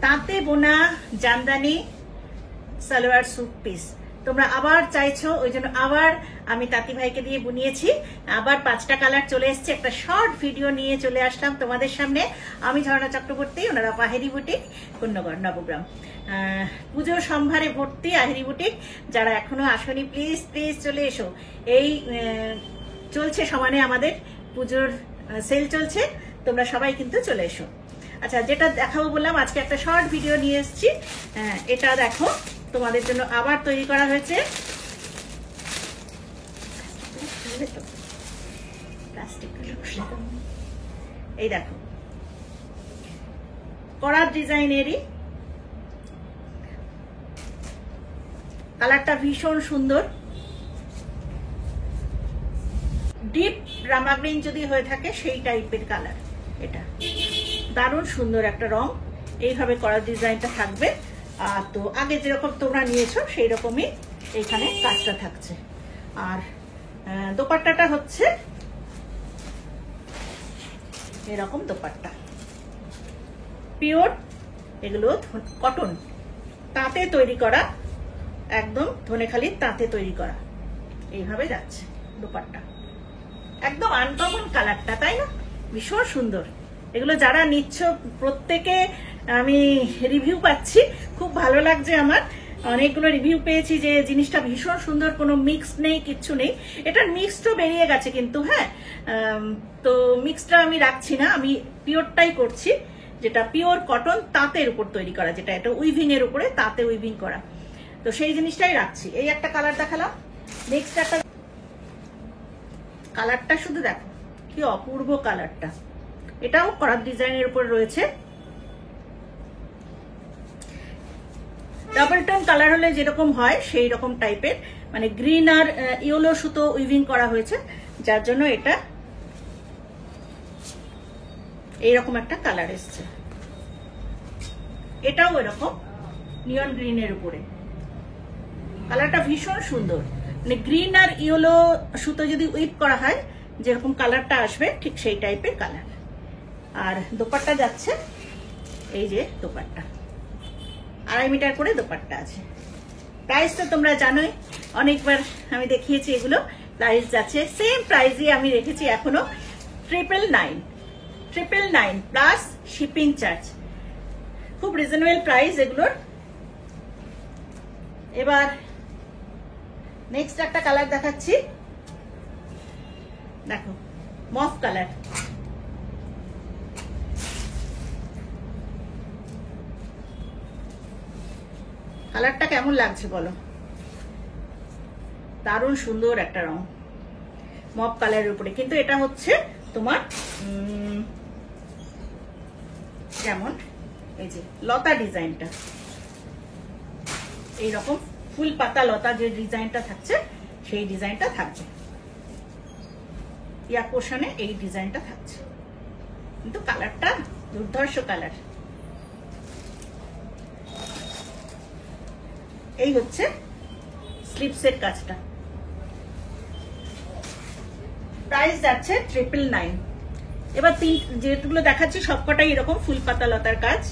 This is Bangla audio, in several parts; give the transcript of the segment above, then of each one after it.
তাঁতে বোনা জামদানি সালোয়ার স্যুট পিস তোমরা আবার চাইছো, ওই জন্য আবার আমি তাঁতি ভাইকে দিয়ে বুনিয়েছি। আবার 5টা কালার চলে এসছে, একটা শর্ট ভিডিও নিয়ে চলে আসলাম তোমাদের সামনে। আমি ঝর্ণা চক্রবর্তী, ওনারা আহেরি বুটিক, কন্যাগড়, নবগ্রাম। পুজোর সম্ভারে ভর্তি আহেরি বুটিক। যারা এখনো আসনি প্লিজ প্লিজ চলে এসো। এই চলছে সমানে আমাদের পুজোর সেল চলছে, তোমরা সবাই কিন্তু চলে এসো। আচ্ছা, যেটা দেখাবো বললাম, আজকে একটা শর্ট ভিডিও নিয়ে এসেছি। এটা দেখো, তোমাদের জন্য আবার তৈরি করা হয়েছে। এই দেখো, করার ডিজাইনেরই, কালারটা ভীষণ সুন্দর। ডিপ রামা গ্রিন যদি হয়ে থাকে সেই টাইপের কালার। এটা দারুণ সুন্দর একটা রং। এইভাবে করার ডিজাইনটা থাকবে। আর তো আগে যেরকম তোমরা নিয়েছো সেই রকমই এইখানে কাজটা থাকছে। আর দোপাট্টাটা হচ্ছে এরকম দোপাট্টা, পিওর, এগুলো কটন, তাঁতে তৈরি করা, একদম ধনেখালির তাঁতে তৈরি করা। এইভাবে যাচ্ছে দোপাট্টা, একদম আনকমন কালারটা, তাই না? ভীষণ সুন্দর। এগুলো যারা নিচ্ছ প্রত্যেকে আমি রিভিউ পাচ্ছি, খুব ভালো লাগছে আমার। অনেকগুলো রিভিউ পেয়েছি যে জিনিসটা ভীষণ সুন্দর, কোনো মিক্স নেই, কিচ্ছু নেই। এটার মিক্সটাও বেরিয়ে গেছে কিন্তু, হ্যাঁ, তো মিক্সটা আমি রাখছি না, আমি পিওরটাই করছি, যেটা পিওর কটন তাঁতের উপর তৈরি করা, যেটা এটা উইভিং এর উপরে তাঁতে উইভিং করা, তো সেই জিনিসটাই রাখছি। এই একটা কালার দেখালাম। নেক্সট একটা কালারটা শুধু দেখো কি অপূর্ব কালারটা। এটাও করার ডিজাইনের উপর রয়েছে। ডাবল টোন কালার হলে যেরকম হয় সেই রকম টাইপের, মানে গ্রিন আর ইয়েলো সুতো উইভিং করা হয়েছে, যার জন্য এটা এইরকম একটা কালার এসছে। এটাও এরকম নিয়ন গ্রিনের উপরে, কালারটা ভীষণ সুন্দর। মানে গ্রিন আর ইয়েলো সুতো যদি উইভ করা হয় যেরকম কালারটা আসবে, ঠিক সেই টাইপের কালার। আর দোপাট্টা যাচ্ছে, এই যে দোপাট্টা 2.5 মিটার করে দোপাট্টা আছে। প্রাইস তো তোমরা জানোই, অনেকবার আমি দেখিয়েছি। এগুলো প্রাইস যাচ্ছে সেম প্রাইসই আমি রেখেছি এখনো, 999 প্লাস শিপিং চার্জ। খুব রিজনেবল প্রাইস এগুলোর। এবার নেক্সট একটা কালার দেখাচ্ছি, দেখো মফ কালার। কালারটা কেমন লাগছে বলো? দারুণ সুন্দর একটা রং, মফ কালারের উপরে। কিন্তু এটা হচ্ছে তোমার যেমন এই যে লতা ডিজাইনটা, এইরকম ফুল পাতা লতা যে ডিজাইনটা থাকছে সেই ডিজাইনটা থাকবে। ইয়া পোশনে এই ডিজাইনটা থাকছে, কিন্তু কালারটা দুর্ধর্ষ কালার। এই হচ্ছে স্লিপসের কাজটা। প্রাইস যাচ্ছে 999। এবার যেগুলো দেখাচ্ছি সবকটাই এরকম ফুল পাতা লতার কাজ।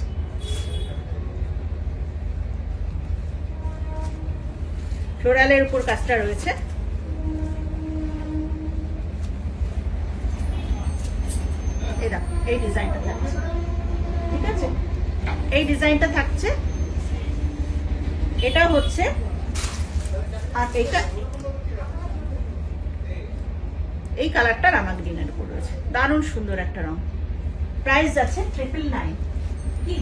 ফ্লোরালের উপর কাজটা রয়েছে। এই দেখো এই ডিজাইনটা থাকছে, ঠিক আছে? এই ডিজাইনটা থাকছে, এটা হচ্ছে, আর এইটা এই কালারটা রামা গ্রিনের উপর রয়েছে। দারুণ সুন্দর একটা রং। প্রাইস আছে 999। কি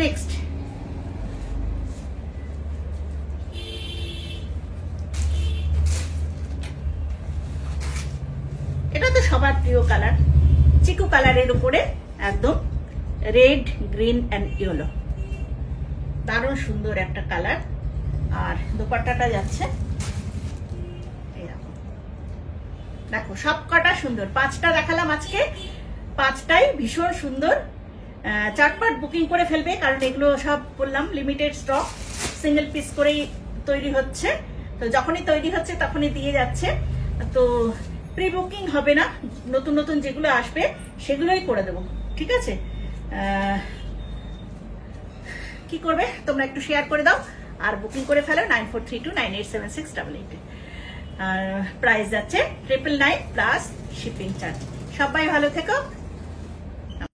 নেক্সট, এটা তো সবার প্রিয় কালার, চিকু কালারের উপরে একদম রেড, গ্রিন এন্ড ইয়েলো। দারুণ সুন্দর একটা কালার। আর দোপাট্টাটা যাচ্ছে এরকম, দেখো সবকটা সুন্দর। 5টা দেখালাম আজকে, 5টাই ভীষণ সুন্দর। চাটপাট বুকিং করে ফেলবে, কারণ এগুলো সব বললাম লিমিটেড স্টক, সিঙ্গেল পিস করেই তৈরি হচ্ছে। তো যখনই তৈরি হচ্ছে তখনই দিয়ে যাচ্ছে, তো প্রি বুকিং হবে না, নতুন নতুন যেগুলো আসবে সেগুলোই করে দেবো, ঠিক আছে? কি করবে তোমরা একটু শেয়ার করে দাও আর বুকিং করে ফেলো 9432987688। আর প্রাইস যাচ্ছে 999 প্লাস শিপিং চার্জ। সবাই ভালো থেকো।